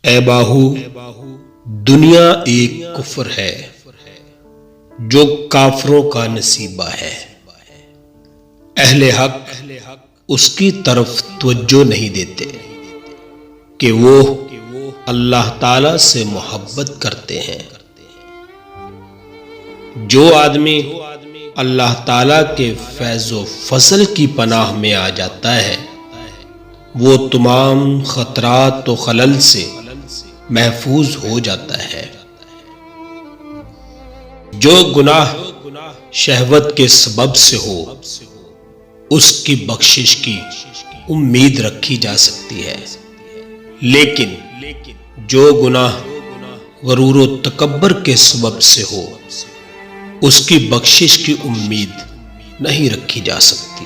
اے باہو، دنیا ایک کفر ہے جو کافروں کا نصیبہ ہے۔ اہل حق اس کی طرف توجہ نہیں دیتے کہ وہ اللہ تعالی سے محبت کرتے ہیں۔ جو آدمی اللہ تعالی کے فیض و فضل کی پناہ میں آ جاتا ہے وہ تمام خطرات و خلل سے محفوظ ہو جاتا ہے۔ جو گناہ شہوت کے سبب سے ہو اس کی بخشش کی امید رکھی جا سکتی ہے، لیکن جو گناہ غرور و تکبر کے سبب سے ہو اس کی بخشش کی امید نہیں رکھی جا سکتی۔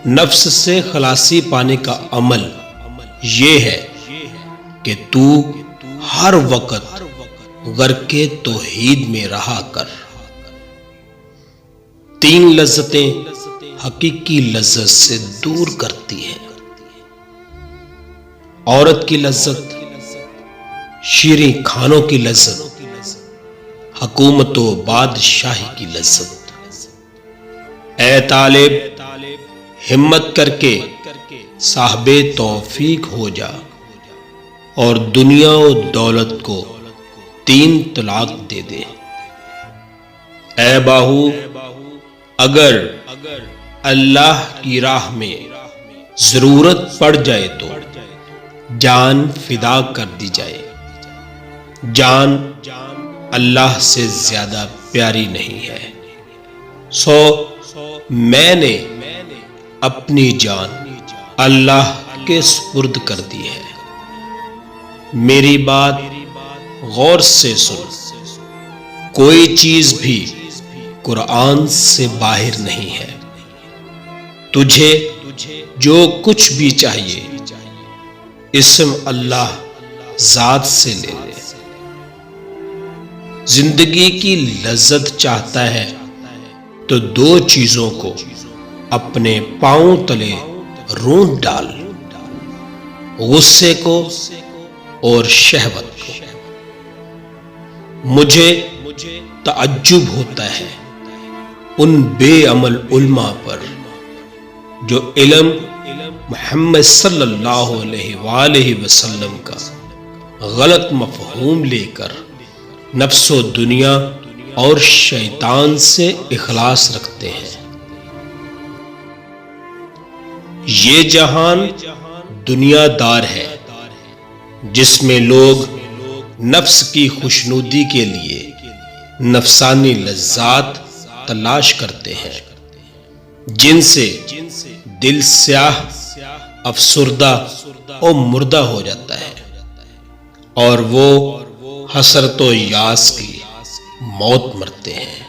نفس سے خلاصی پانے کا عمل یہ ہے کہ تو ہر وقت غرق توحید میں رہا کر۔ تین لذتیں حقیقی لذت سے دور کرتی ہیں: عورت کی لذت، شیریں کھانوں کی لذت، حکومت و بادشاہی کی لذت۔ اے طالب، ہمت کر کے صاحب توفیق ہو جا اور دنیا و دولت کو 3 طلاق دے دے۔ اے باہو، اگر اللہ کی راہ میں ضرورت پڑ جائے تو جان فدا کر دی جائے۔ جان اللہ سے زیادہ پیاری نہیں ہے، سو میں نے اپنی جان اللہ کے سپرد کر دی ہے۔ میری بات غور سے سن، کوئی چیز بھی قرآن سے باہر نہیں ہے۔ تجھے جو کچھ بھی چاہیے اسم اللہ ذات سے لے لے۔ زندگی کی لذت چاہتا ہے تو 2 چیزوں کو اپنے پاؤں تلے رونٹ ڈال: غصے کو اور شہوت کو۔ مجھے تعجب ہوتا ہے ان بے عمل علماء پر جو علم محمد صلی اللہ علیہ وآلہ وسلم کا غلط مفہوم لے کر نفس و دنیا اور شیطان سے اخلاص رکھتے ہیں۔ یہ جہان دنیا دار ہے جس میں لوگ نفس کی خوشنودی کے لیے نفسانی لذات تلاش کرتے ہیں، جن سے دل سیاہ، افسردہ اور مردہ ہو جاتا ہے، اور وہ حسرت و یاس کی موت مرتے ہیں۔